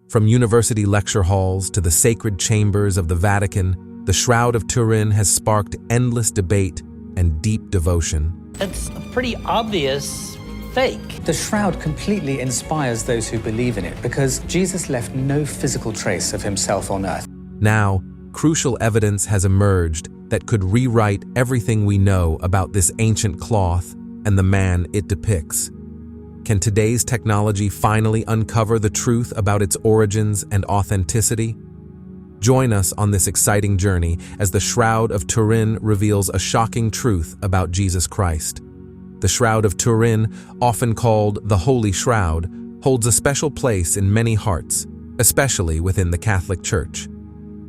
From university lecture halls to the sacred chambers of the Vatican, the Shroud of Turin has sparked endless debate and deep devotion. It's a pretty obvious fake. The shroud completely inspires those who believe in it because Jesus left no physical trace of himself on earth. Now, crucial evidence has emerged that could rewrite everything we know about this ancient cloth and the man it depicts. Can today's technology finally uncover the truth about its origins and authenticity? Join us on this exciting journey as the Shroud of Turin reveals a shocking truth about Jesus Christ. The Shroud of Turin, often called the Holy Shroud, holds a special place in many hearts, especially within the Catholic Church.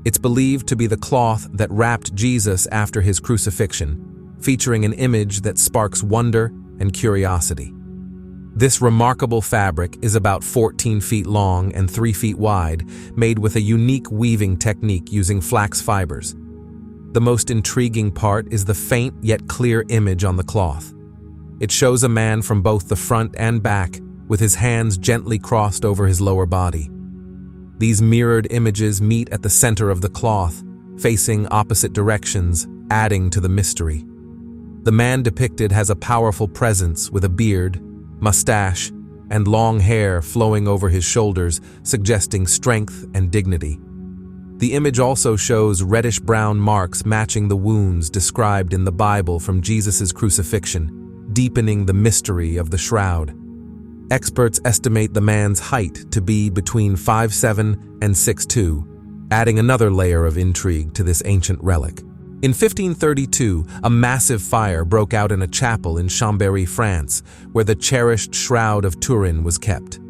It's believed to be the cloth that wrapped Jesus after his crucifixion, featuring an image that sparks wonder and curiosity. This remarkable fabric is about 14 feet long and 3 feet wide, made with a unique weaving technique using flax fibers. The most intriguing part is the faint yet clear image on the cloth. It shows a man from both the front and back, with his hands gently crossed over his lower body. These mirrored images meet at the center of the cloth, facing opposite directions, adding to the mystery. The man depicted has a powerful presence with a beard, mustache, and long hair flowing over his shoulders, suggesting strength and dignity. The image also shows reddish-brown marks matching the wounds described in the Bible from Jesus' crucifixion, deepening the mystery of the shroud. Experts estimate the man's height to be between 5'7" and 6'2", adding another layer of intrigue to this ancient relic. In 1532, a massive fire broke out in a chapel in Chambéry, France, where the cherished Shroud of Turin was kept.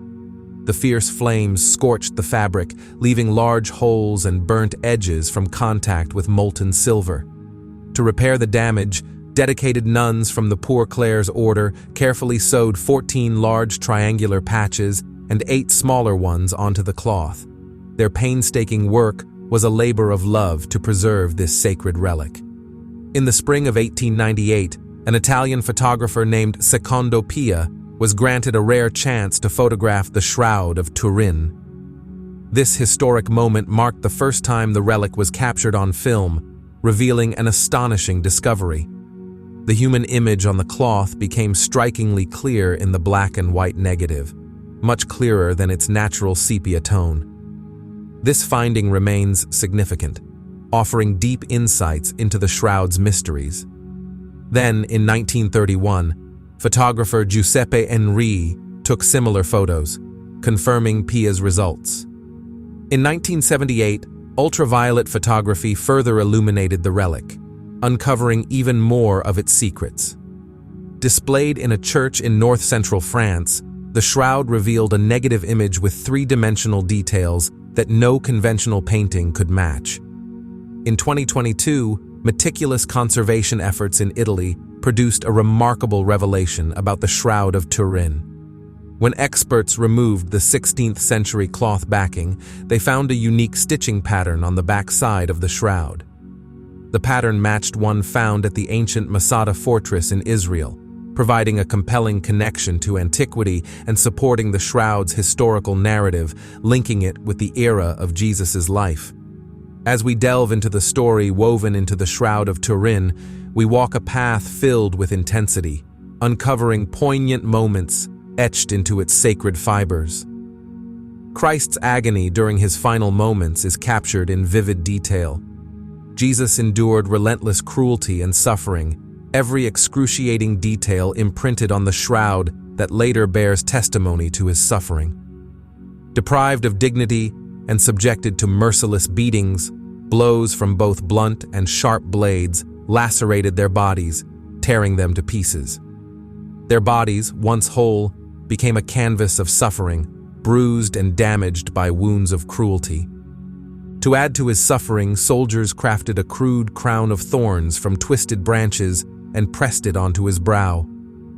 The fierce flames scorched the fabric, leaving large holes and burnt edges from contact with molten silver. To repair the damage, dedicated nuns from the Poor Clares order carefully sewed 14 large triangular patches and 8 smaller ones onto the cloth. Their painstaking work was a labor of love to preserve this sacred relic. In the spring of 1898, an Italian photographer named Secondo Pia was granted a rare chance to photograph the Shroud of Turin. This historic moment marked the first time the relic was captured on film, revealing an astonishing discovery. The human image on the cloth became strikingly clear in the black and white negative, much clearer than its natural sepia tone. This finding remains significant, offering deep insights into the shroud's mysteries. Then, in 1931, photographer Giuseppe Enri took similar photos, confirming Pia's results. In 1978, ultraviolet photography further illuminated the relic, uncovering even more of its secrets. Displayed in a church in north-central France, the shroud revealed a negative image with 3-dimensional details that no conventional painting could match. In 2022, meticulous conservation efforts in Italy produced a remarkable revelation about the Shroud of Turin. When experts removed the 16th-century cloth backing, they found a unique stitching pattern on the back side of the shroud. The pattern matched one found at the ancient Masada fortress in Israel, providing a compelling connection to antiquity and supporting the shroud's historical narrative, linking it with the era of Jesus' life. As we delve into the story woven into the Shroud of Turin, we walk a path filled with intensity, uncovering poignant moments etched into its sacred fibers. Christ's agony during his final moments is captured in vivid detail. Jesus endured relentless cruelty and suffering, every excruciating detail imprinted on the shroud that later bears testimony to his suffering. Deprived of dignity and subjected to merciless beatings, blows from both blunt and sharp blades lacerated their bodies, tearing them to pieces. Their bodies, once whole, became a canvas of suffering, bruised and damaged by wounds of cruelty. To add to his suffering, soldiers crafted a crude crown of thorns from twisted branches and pressed it onto his brow.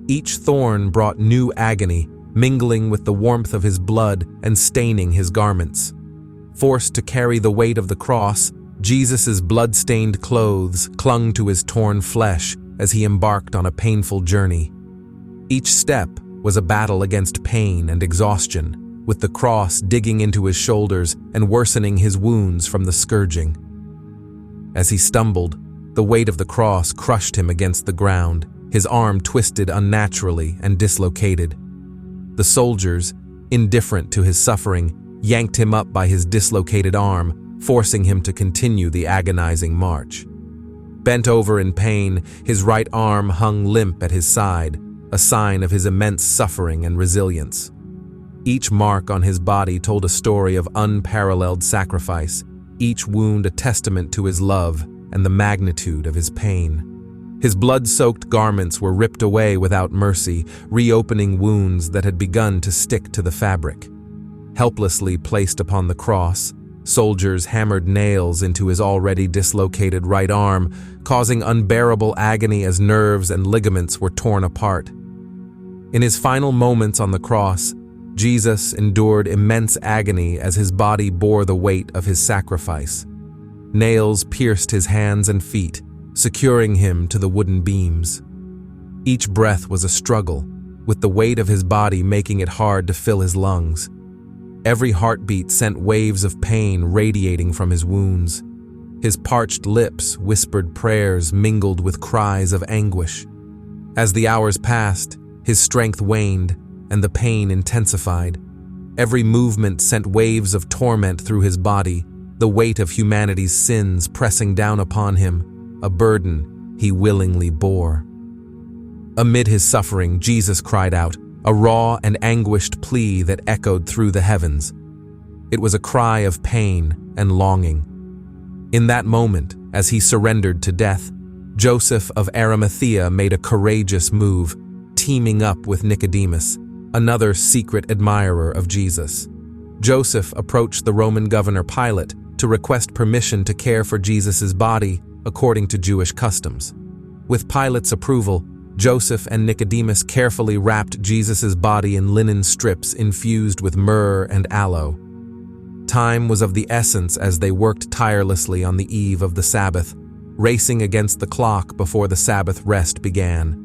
Each thorn brought new agony, mingling with the warmth of his blood and staining his garments. Forced to carry the weight of the cross, Jesus' blood-stained clothes clung to his torn flesh as he embarked on a painful journey. Each step was a battle against pain and exhaustion, with the cross digging into his shoulders and worsening his wounds from the scourging. As he stumbled, the weight of the cross crushed him against the ground, his arm twisted unnaturally and dislocated. The soldiers, indifferent to his suffering, yanked him up by his dislocated arm, forcing him to continue the agonizing march. Bent over in pain, his right arm hung limp at his side, a sign of his immense suffering and resilience. Each mark on his body told a story of unparalleled sacrifice, each wound a testament to his love and the magnitude of his pain. His blood-soaked garments were ripped away without mercy, reopening wounds that had begun to stick to the fabric. Helplessly placed upon the cross, soldiers hammered nails into his already dislocated right arm, causing unbearable agony as nerves and ligaments were torn apart. In his final moments on the cross, Jesus endured immense agony as his body bore the weight of his sacrifice. Nails pierced his hands and feet, securing him to the wooden beams. Each breath was a struggle, with the weight of his body making it hard to fill his lungs. Every heartbeat sent waves of pain radiating from his wounds. His parched lips whispered prayers mingled with cries of anguish. As the hours passed, his strength waned and the pain intensified. Every movement sent waves of torment through his body, the weight of humanity's sins pressing down upon him, a burden he willingly bore. Amid his suffering, Jesus cried out, a raw and anguished plea that echoed through the heavens. It was a cry of pain and longing. In that moment, as he surrendered to death, Joseph of Arimathea made a courageous move, teaming up with Nicodemus, another secret admirer of Jesus. Joseph approached the Roman governor Pilate to request permission to care for Jesus' body according to Jewish customs. With Pilate's approval, Joseph and Nicodemus carefully wrapped Jesus' body in linen strips infused with myrrh and aloe. Time was of the essence as they worked tirelessly on the eve of the Sabbath, racing against the clock before the Sabbath rest began.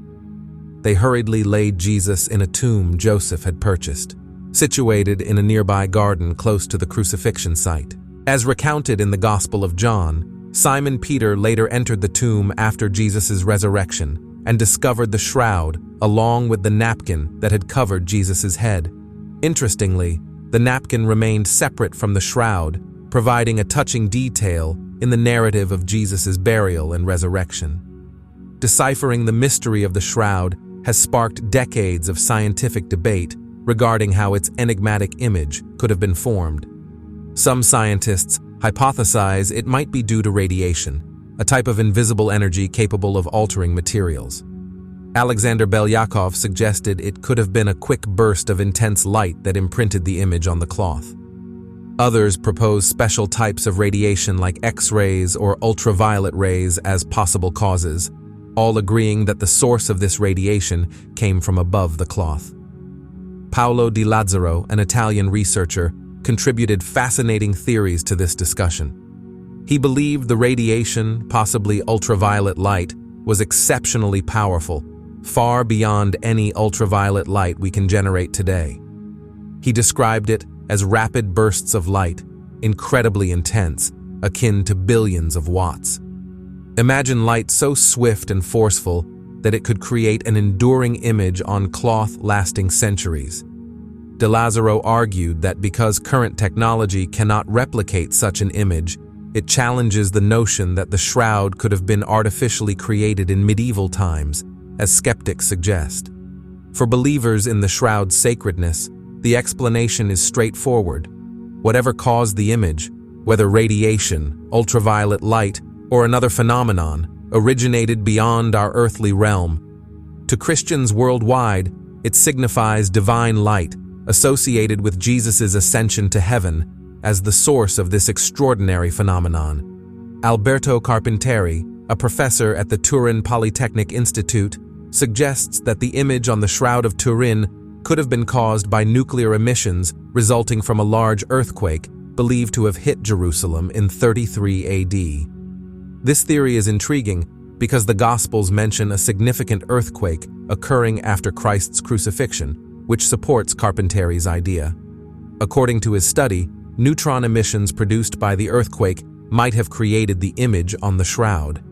They hurriedly laid Jesus in a tomb Joseph had purchased, situated in a nearby garden close to the crucifixion site. As recounted in the Gospel of John, Simon Peter later entered the tomb after Jesus' resurrection and discovered the shroud along with the napkin that had covered Jesus' head. Interestingly, the napkin remained separate from the shroud, providing a touching detail in the narrative of Jesus' burial and resurrection. Deciphering the mystery of the shroud has sparked decades of scientific debate regarding how its enigmatic image could have been formed. Some scientists hypothesize it might be due to radiation, a type of invisible energy capable of altering materials. Alexander Belyakov suggested it could have been a quick burst of intense light that imprinted the image on the cloth. Others propose special types of radiation like X-rays or ultraviolet rays as possible causes, all agreeing that the source of this radiation came from above the cloth. Paolo Di Lazzaro, an Italian researcher, contributed fascinating theories to this discussion. He believed the radiation, possibly ultraviolet light, was exceptionally powerful, far beyond any ultraviolet light we can generate today. He described it as rapid bursts of light, incredibly intense, akin to billions of watts. Imagine light so swift and forceful that it could create an enduring image on cloth lasting centuries. De Lazzaro argued that because current technology cannot replicate such an image, it challenges the notion that the shroud could have been artificially created in medieval times, as skeptics suggest. For believers in the shroud's sacredness, the explanation is straightforward. Whatever caused the image, whether radiation, ultraviolet light, or another phenomenon, originated beyond our earthly realm. To Christians worldwide, it signifies divine light, associated with Jesus' ascension to heaven, as the source of this extraordinary phenomenon. Alberto Carpentieri, a professor at the Turin Polytechnic Institute, suggests that the image on the Shroud of Turin could have been caused by nuclear emissions resulting from a large earthquake believed to have hit Jerusalem in 33 AD. This theory is intriguing because the Gospels mention a significant earthquake occurring after Christ's crucifixion, which supports Carpentieri's idea. According to his study, neutron emissions produced by the earthquake might have created the image on the shroud.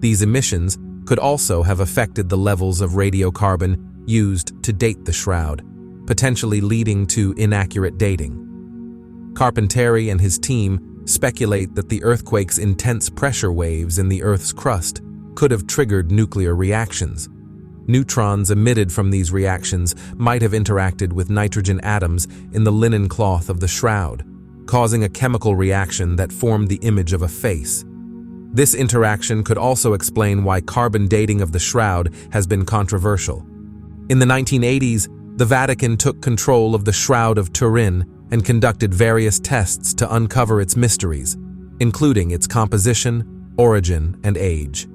These emissions could also have affected the levels of radiocarbon used to date the shroud, potentially leading to inaccurate dating. Carpentieri and his team speculate that the earthquake's intense pressure waves in the Earth's crust could have triggered nuclear reactions. Neutrons emitted from these reactions might have interacted with nitrogen atoms in the linen cloth of the shroud, causing a chemical reaction that formed the image of a face. This interaction could also explain why carbon dating of the shroud has been controversial. In the 1980s, the Vatican took control of the Shroud of Turin and conducted various tests to uncover its mysteries, including its composition, origin, and age.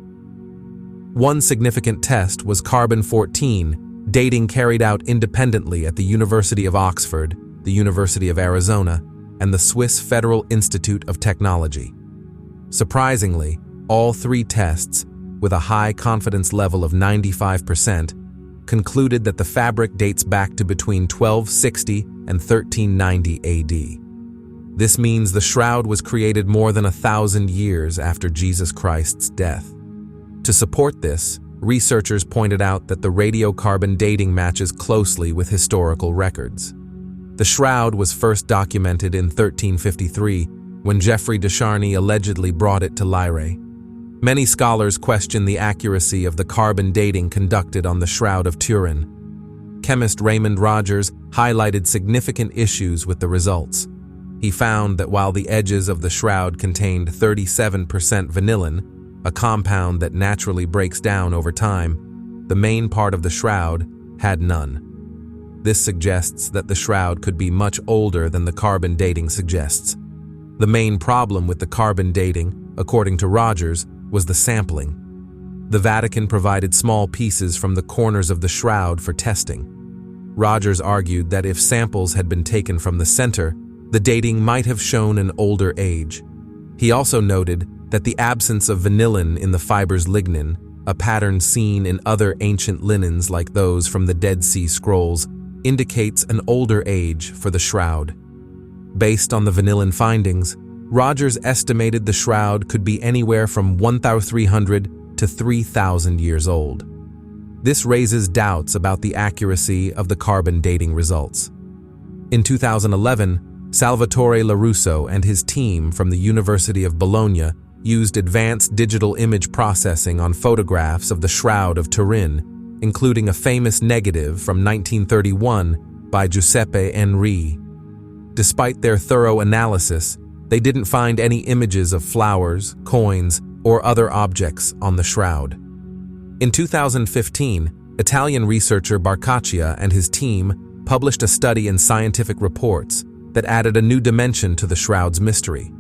One significant test was carbon-14, dating carried out independently at the University of Oxford, the University of Arizona, and the Swiss Federal Institute of Technology. Surprisingly, all three tests, with a high confidence level of 95%, concluded that the fabric dates back to between 1260 and 1390 AD. This means the shroud was created more than 1,000 years after Jesus Christ's death. To support this, researchers pointed out that the radiocarbon dating matches closely with historical records. The shroud was first documented in 1353 when Geoffrey de Charny allegedly brought it to Lyre. Many scholars question the accuracy of the carbon dating conducted on the Shroud of Turin. Chemist Raymond Rogers highlighted significant issues with the results. He found that while the edges of the shroud contained 37% vanillin, a compound that naturally breaks down over time, the main part of the shroud had none. This suggests that the shroud could be much older than the carbon dating suggests. The main problem with the carbon dating, according to Rogers, was the sampling. The Vatican provided small pieces from the corners of the shroud for testing. Rogers argued that if samples had been taken from the center, the dating might have shown an older age. He also noted that the absence of vanillin in the fiber's lignin, a pattern seen in other ancient linens like those from the Dead Sea Scrolls, indicates an older age for the shroud. Based on the vanillin findings, Rogers estimated the shroud could be anywhere from 1,300 to 3,000 years old. This raises doubts about the accuracy of the carbon dating results. In 2011, Salvatore LaRusso and his team from the University of Bologna used advanced digital image processing on photographs of the Shroud of Turin, including a famous negative from 1931 by Giuseppe Enri. Despite their thorough analysis, they didn't find any images of flowers, coins, or other objects on the shroud. In 2015, Italian researcher Barcaccia and his team published a study in Scientific Reports that added a new dimension to the shroud's mystery.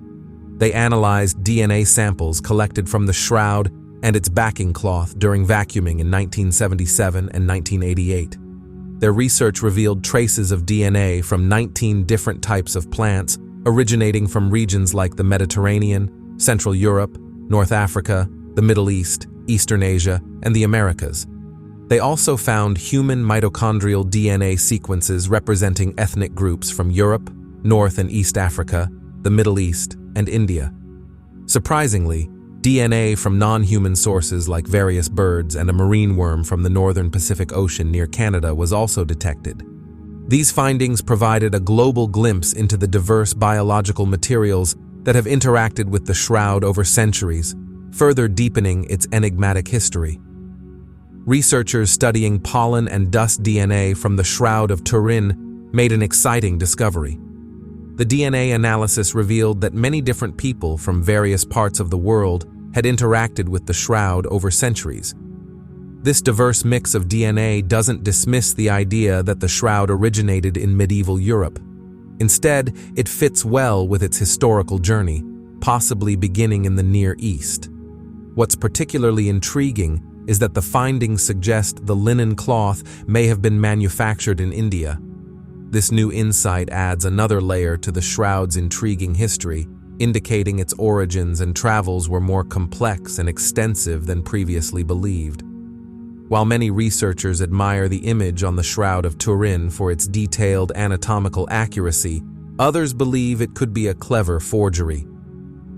They analyzed DNA samples collected from the shroud and its backing cloth during vacuuming in 1977 and 1988. Their research revealed traces of DNA from 19 different types of plants originating from regions like the Mediterranean, Central Europe, North Africa, the Middle East, Eastern Asia, and the Americas. They also found human mitochondrial DNA sequences representing ethnic groups from Europe, North and East Africa, the Middle East, and India. Surprisingly, DNA from non-human sources like various birds and a marine worm from the northern Pacific Ocean near Canada was also detected. These findings provided a global glimpse into the diverse biological materials that have interacted with the shroud over centuries, further deepening its enigmatic history. Researchers studying pollen and dust DNA from the Shroud of Turin made an exciting discovery. The DNA analysis revealed that many different people from various parts of the world had interacted with the shroud over centuries. This diverse mix of DNA doesn't dismiss the idea that the shroud originated in medieval Europe. Instead, it fits well with its historical journey, possibly beginning in the Near East. What's particularly intriguing is that the findings suggest the linen cloth may have been manufactured in India. This new insight adds another layer to the shroud's intriguing history, indicating its origins and travels were more complex and extensive than previously believed. While many researchers admire the image on the Shroud of Turin for its detailed anatomical accuracy, others believe it could be a clever forgery.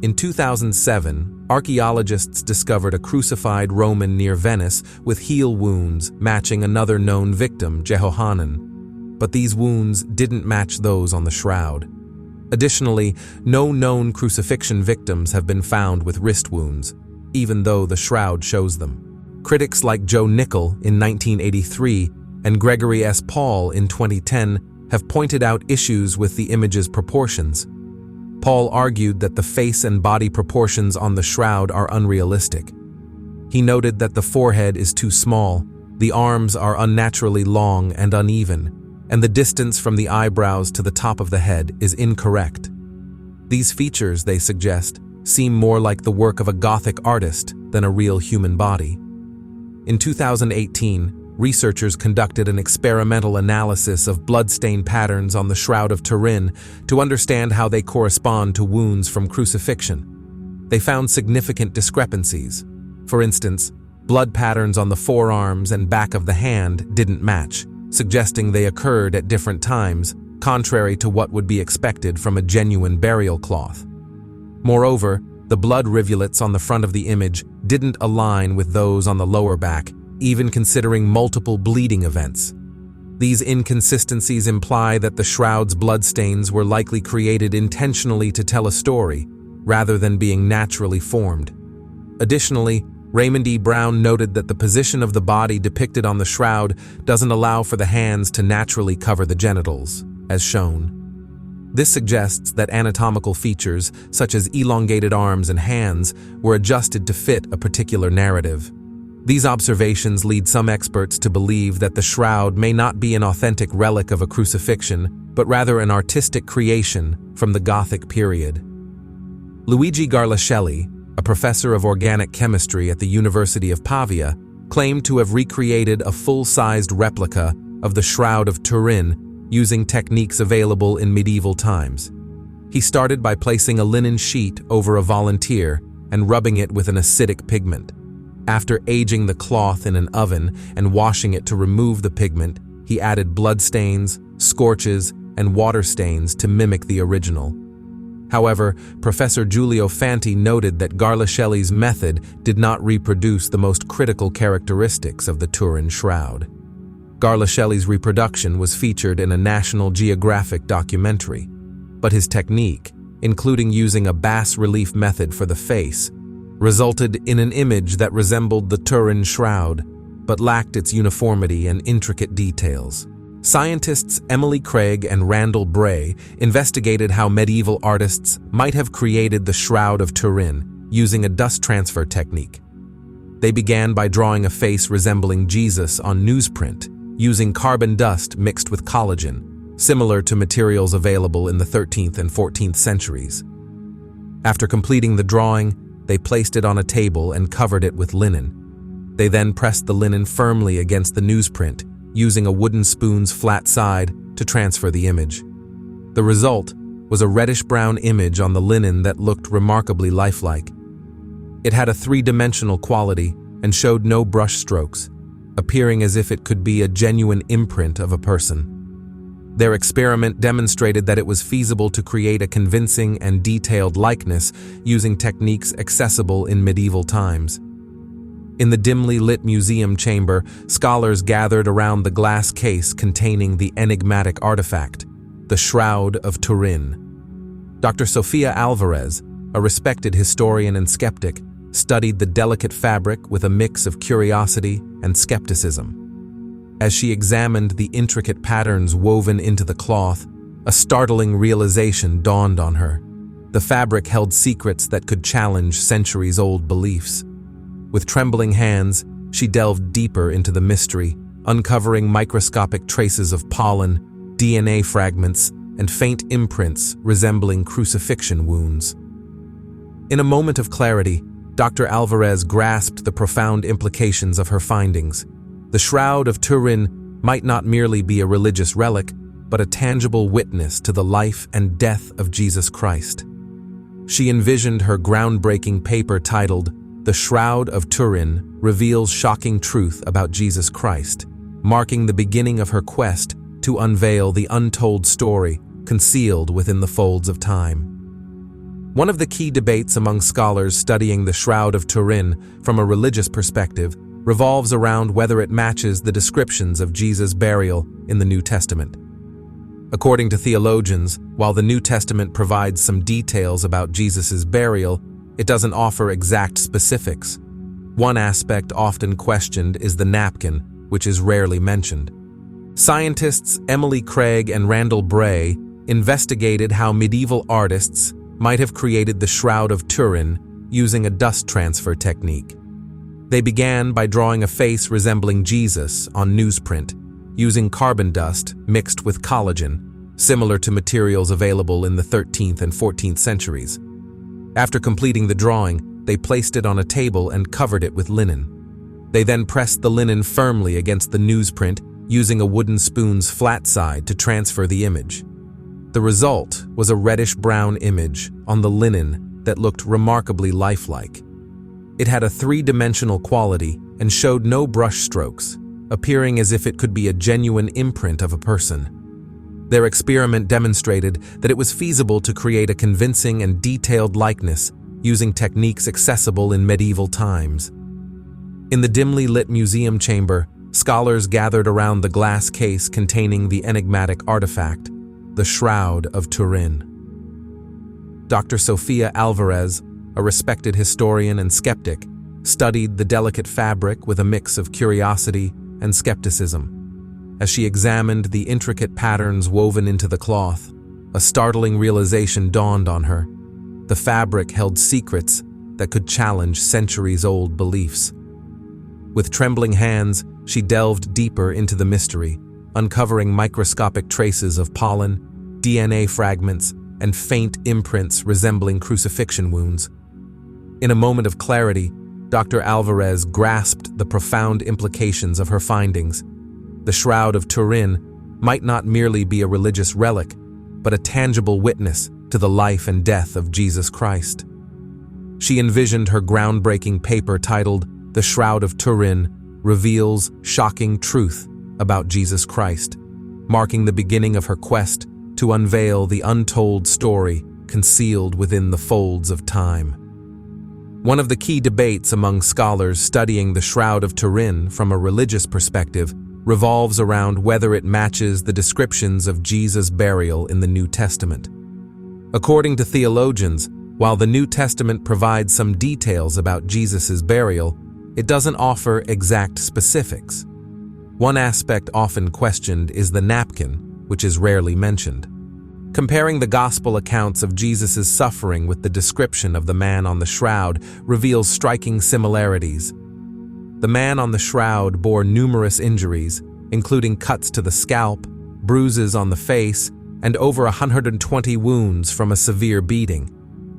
In 2007, archaeologists discovered a crucified Roman near Venice with heel wounds matching another known victim, Jehohanan. But these wounds didn't match those on the shroud. Additionally, no known crucifixion victims have been found with wrist wounds, even though the shroud shows them. Critics like Joe Nickel in 1983 and Gregory S. Paul in 2010 have pointed out issues with the image's proportions. Paul argued that the face and body proportions on the shroud are unrealistic. He noted that the forehead is too small, the arms are unnaturally long and uneven, and the distance from the eyebrows to the top of the head is incorrect. These features, they suggest, seem more like the work of a Gothic artist than a real human body. In 2018, researchers conducted an experimental analysis of bloodstain patterns on the Shroud of Turin to understand how they correspond to wounds from crucifixion. They found significant discrepancies. For instance, blood patterns on the forearms and back of the hand didn't match, suggesting they occurred at different times, contrary to what would be expected from a genuine burial cloth. Moreover, the blood rivulets on the front of the image didn't align with those on the lower back, even considering multiple bleeding events. These inconsistencies imply that the shroud's bloodstains were likely created intentionally to tell a story, rather than being naturally formed. Additionally, Raymond E. Brown noted that the position of the body depicted on the shroud doesn't allow for the hands to naturally cover the genitals, as shown. This suggests that anatomical features, such as elongated arms and hands, were adjusted to fit a particular narrative. These observations lead some experts to believe that the shroud may not be an authentic relic of a crucifixion, but rather an artistic creation from the Gothic period. Luigi Garlascelli, a professor of organic chemistry at the University of Pavia, claimed to have recreated a full-sized replica of the Shroud of Turin using techniques available in medieval times. He started by placing a linen sheet over a volunteer and rubbing it with an acidic pigment. After aging the cloth in an oven and washing it to remove the pigment, he added bloodstains, scorches, and water stains to mimic the original. However, Professor Giulio Fanti noted that Garlascelli's method did not reproduce the most critical characteristics of the Turin shroud. Garlascelli's reproduction was featured in a National Geographic documentary, but his technique, including using a bas-relief method for the face, resulted in an image that resembled the Turin shroud, but lacked its uniformity and intricate details. Scientists Emily Craig and Randall Bray investigated how medieval artists might have created the Shroud of Turin using a dust transfer technique. They began by drawing a face resembling Jesus on newsprint, using carbon dust mixed with collagen, similar to materials available in the 13th and 14th centuries. After completing the drawing, they placed it on a table and covered it with linen. They then pressed the linen firmly against the newsprint, using a wooden spoon's flat side to transfer the image. The result was a reddish-brown image on the linen that looked remarkably lifelike. It had a three-dimensional quality and showed no brush strokes, appearing as if it could be a genuine imprint of a person. Their experiment demonstrated that it was feasible to create a convincing and detailed likeness using techniques accessible in medieval times. In the dimly lit museum chamber, scholars gathered around the glass case containing the enigmatic artifact, the Shroud of Turin. Dr. Sofia Alvarez, a respected historian and skeptic, studied the delicate fabric with a mix of curiosity and skepticism. As she examined the intricate patterns woven into the cloth, a startling realization dawned on her. The fabric held secrets that could challenge centuries-old beliefs. With trembling hands, she delved deeper into the mystery, uncovering microscopic traces of pollen, DNA fragments, and faint imprints resembling crucifixion wounds. In a moment of clarity, Dr. Alvarez grasped the profound implications of her findings. The Shroud of Turin might not merely be a religious relic, but a tangible witness to the life and death of Jesus Christ. She envisioned her groundbreaking paper titled the Shroud of Turin reveals shocking truth about Jesus Christ, marking the beginning of her quest to unveil the untold story concealed within the folds of time. One of the key debates among scholars studying the Shroud of Turin from a religious perspective revolves around whether it matches the descriptions of Jesus' burial in the New Testament. According to theologians, while the New Testament provides some details about Jesus' burial, it doesn't offer exact specifics. One aspect often questioned is the napkin, which is rarely mentioned. Scientists Emily Craig and Randall Bray investigated how medieval artists might have created the Shroud of Turin using a dust transfer technique. They began by drawing a face resembling Jesus on newsprint, using carbon dust mixed with collagen, similar to materials available in the 13th and 14th centuries. After completing the drawing, they placed it on a table and covered it with linen. They then pressed the linen firmly against the newsprint using a wooden spoon's flat side to transfer the image. The result was a reddish-brown image on the linen that looked remarkably lifelike. It had a three-dimensional quality and showed no brush strokes, appearing as if it could be a genuine imprint of a person. Their experiment demonstrated that it was feasible to create a convincing and detailed likeness using techniques accessible in medieval times. In the dimly lit museum chamber, scholars gathered around the glass case containing the enigmatic artifact, the Shroud of Turin. Dr. Sofia Alvarez, a respected historian and skeptic, studied the delicate fabric with a mix of curiosity and skepticism. As she examined the intricate patterns woven into the cloth, a startling realization dawned on her. The fabric held secrets that could challenge centuries-old beliefs. With trembling hands, she delved deeper into the mystery, uncovering microscopic traces of pollen, DNA fragments, and faint imprints resembling crucifixion wounds. In a moment of clarity, Dr. Alvarez grasped the profound implications of her findings. The Shroud of Turin might not merely be a religious relic, but a tangible witness to the life and death of Jesus Christ. She envisioned her groundbreaking paper titled "The Shroud of Turin Reveals Shocking Truth About Jesus Christ," marking the beginning of her quest to unveil the untold story concealed within the folds of time. One of the key debates among scholars studying the Shroud of Turin from a religious perspective revolves around whether it matches the descriptions of Jesus' burial in the New Testament. According to theologians, while the New Testament provides some details about Jesus' burial, it doesn't offer exact specifics. One aspect often questioned is the napkin, which is rarely mentioned. Comparing the gospel accounts of Jesus' suffering with the description of the man on the shroud reveals striking similarities. The man on the shroud bore numerous injuries, including cuts to the scalp, bruises on the face, and over 120 wounds from a severe beating.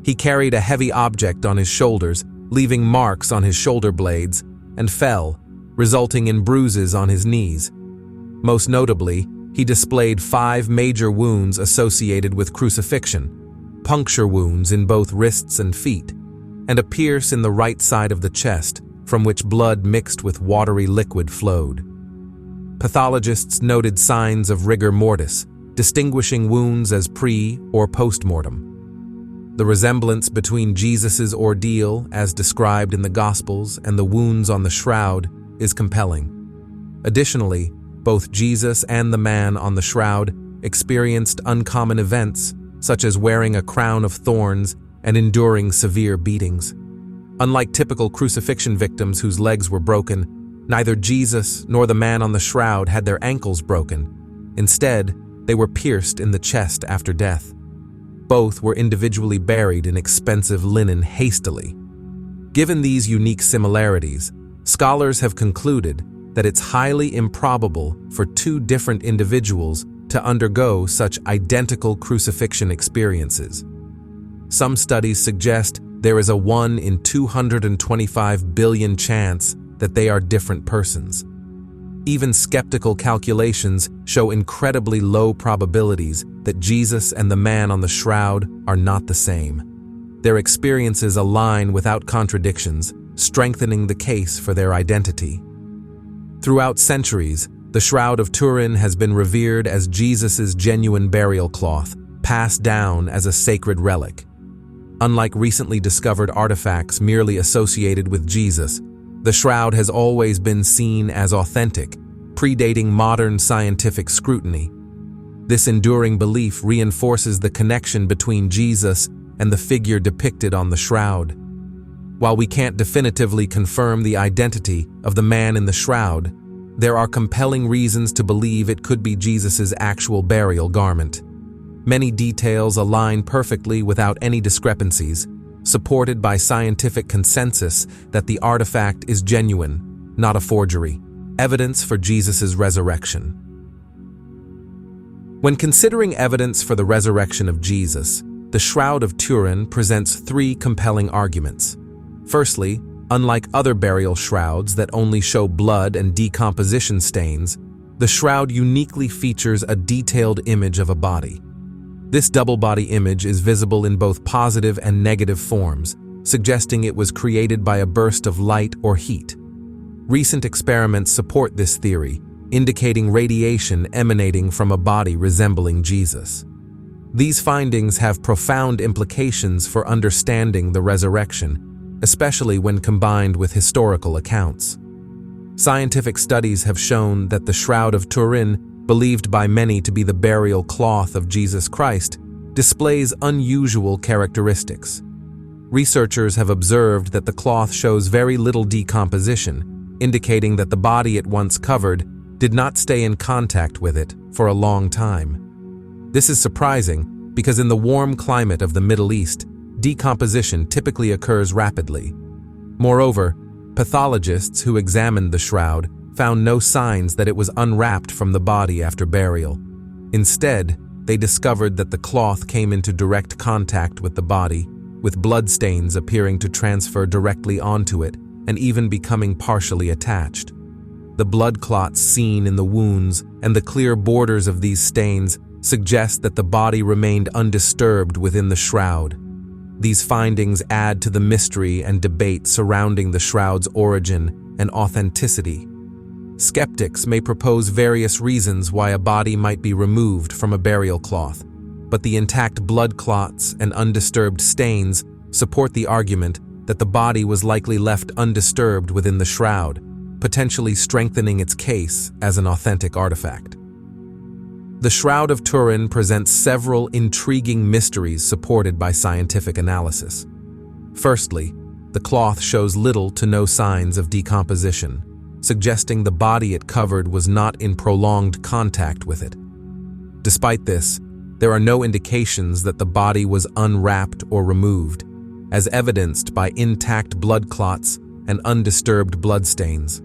He carried a heavy object on his shoulders, leaving marks on his shoulder blades, and fell, resulting in bruises on his knees. Most notably, he displayed 5 major wounds associated with crucifixion, puncture wounds in both wrists and feet, and a pierce in the right side of the chest, from which blood mixed with watery liquid flowed. Pathologists noted signs of rigor mortis, distinguishing wounds as pre- or post-mortem. The resemblance between Jesus' ordeal, as described in the Gospels, and the wounds on the shroud is compelling. Additionally, both Jesus and the man on the shroud experienced uncommon events, such as wearing a crown of thorns and enduring severe beatings. Unlike typical crucifixion victims whose legs were broken, neither Jesus nor the man on the shroud had their ankles broken. Instead, they were pierced in the chest after death. Both were individually buried in expensive linen hastily. Given these unique similarities, scholars have concluded that it's highly improbable for 2 different individuals to undergo such identical crucifixion experiences. Some studies suggest there is a 1 in 225 billion chance that they are different persons. Even skeptical calculations show incredibly low probabilities that Jesus and the man on the shroud are not the same. Their experiences align without contradictions, strengthening the case for their identity. Throughout centuries, the Shroud of Turin has been revered as Jesus's genuine burial cloth, passed down as a sacred relic. Unlike recently discovered artifacts merely associated with Jesus, the shroud has always been seen as authentic, predating modern scientific scrutiny. This enduring belief reinforces the connection between Jesus and the figure depicted on the shroud. While we can't definitively confirm the identity of the man in the shroud, there are compelling reasons to believe it could be Jesus's actual burial garment. Many details align perfectly without any discrepancies, supported by scientific consensus that the artifact is genuine, not a forgery. Evidence for Jesus's resurrection. When considering evidence for the resurrection of Jesus, the Shroud of Turin presents three compelling arguments. Firstly, unlike other burial shrouds that only show blood and decomposition stains, the shroud uniquely features a detailed image of a body. This double body image is visible in both positive and negative forms, suggesting it was created by a burst of light or heat. Recent experiments support this theory, indicating radiation emanating from a body resembling Jesus. These findings have profound implications for understanding the resurrection, especially when combined with historical accounts. Scientific studies have shown that the Shroud of Turin, believed by many to be the burial cloth of Jesus Christ, displays unusual characteristics. Researchers have observed that the cloth shows very little decomposition, indicating that the body it once covered did not stay in contact with it for a long time. This is surprising because in the warm climate of the Middle East, decomposition typically occurs rapidly. Moreover, pathologists who examined the shroud found no signs that it was unwrapped from the body after burial. Instead, they discovered that the cloth came into direct contact with the body, with bloodstains appearing to transfer directly onto it and even becoming partially attached. The blood clots seen in the wounds and the clear borders of these stains suggest that the body remained undisturbed within the shroud. These findings add to the mystery and debate surrounding the shroud's origin and authenticity. Skeptics may propose various reasons why a body might be removed from a burial cloth, but the intact blood clots and undisturbed stains support the argument that the body was likely left undisturbed within the shroud, potentially strengthening its case as an authentic artifact. The Shroud of Turin presents several intriguing mysteries supported by scientific analysis. Firstly, the cloth shows little to no signs of decomposition, suggesting the body it covered was not in prolonged contact with it. Despite this, there are no indications that the body was unwrapped or removed, as evidenced by intact blood clots and undisturbed bloodstains.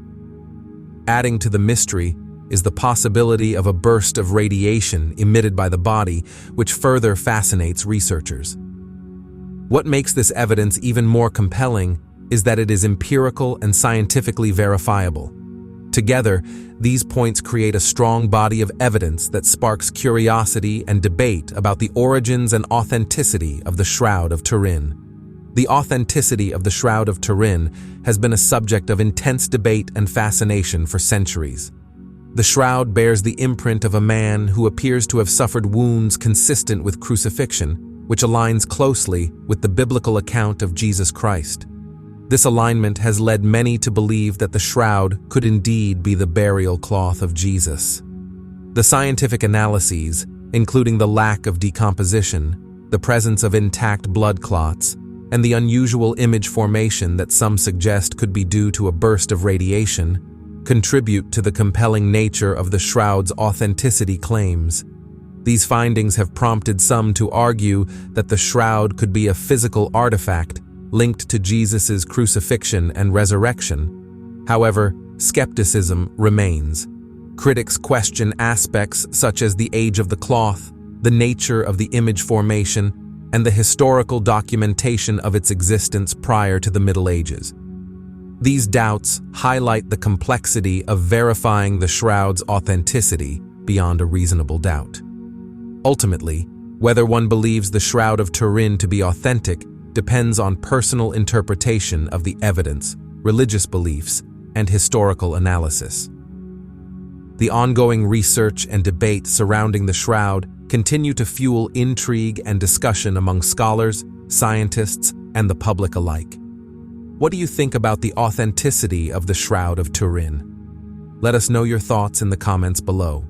Adding to the mystery is the possibility of a burst of radiation emitted by the body, which further fascinates researchers. What makes this evidence even more compelling is that it is empirical and scientifically verifiable. Together, these points create a strong body of evidence that sparks curiosity and debate about the origins and authenticity of the Shroud of Turin. The authenticity of the Shroud of Turin has been a subject of intense debate and fascination for centuries. The shroud bears the imprint of a man who appears to have suffered wounds consistent with crucifixion, which aligns closely with the biblical account of Jesus Christ. This alignment has led many to believe that the shroud could indeed be the burial cloth of Jesus. The scientific analyses, including the lack of decomposition, the presence of intact blood clots, and the unusual image formation that some suggest could be due to a burst of radiation, contribute to the compelling nature of the shroud's authenticity claims. These findings have prompted some to argue that the shroud could be a physical artifact linked to Jesus' crucifixion and resurrection. However, skepticism remains. Critics question aspects such as the age of the cloth, the nature of the image formation, and the historical documentation of its existence prior to the Middle Ages. These doubts highlight the complexity of verifying the shroud's authenticity beyond a reasonable doubt. Ultimately, whether one believes the Shroud of Turin to be authentic depends on personal interpretation of the evidence, religious beliefs, and historical analysis. The ongoing research and debate surrounding the shroud continue to fuel intrigue and discussion among scholars, scientists, and the public alike. What do you think about the authenticity of the Shroud of Turin? Let us know your thoughts in the comments below.